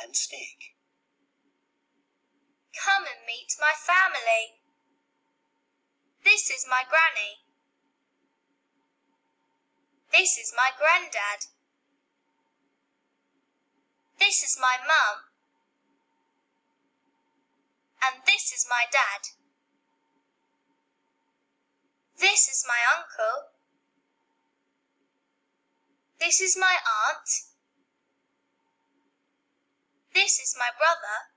and stick. Come and meet my family. This is my granny. This is my granddad. This is my mum. And this is my dad. This is my uncle. This is my aunt. This is my brother.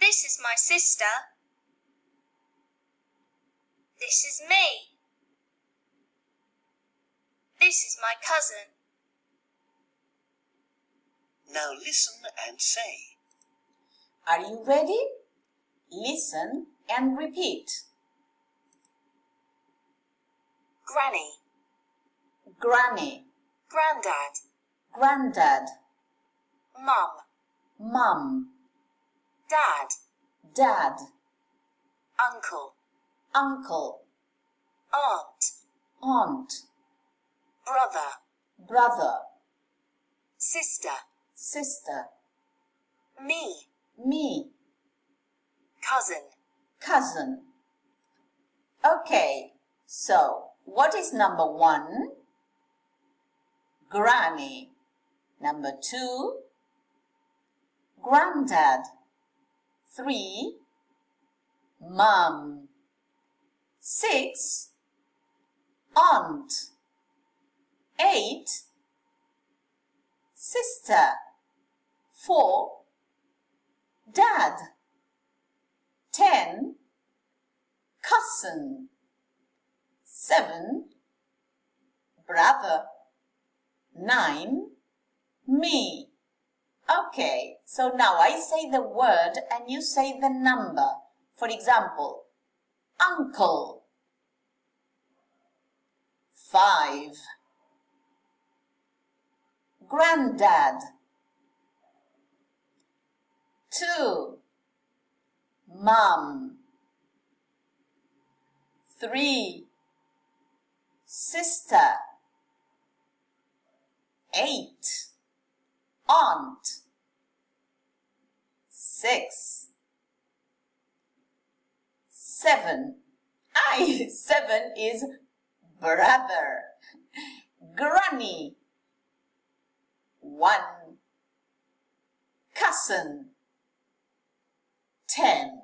This is my sister. This is me. This is my cousin. Now listen and say. Are you ready? Listen and repeat. Granny, Granny, Grandad, Granddad, Mum, Mum, Dad, Dad, Uncle, Uncle, Aunt, Aunt, Brother, Brother, Sister, Sister, Me, me, Cousin. Cousin. Okay, so what is number 1? Granny. Number 2, Granddad. 3, Mum. 6, Aunt. 8, Sister. 4, Dad. 10, Cousin. 7, Brother. 9, me. Okay, so now I say the word and you say the number. For example, uncle. 5, granddad. 2, mom. 3, sister. 8, aunt. 6, 7. 7 is brother. Granny. 1, cousin. 10.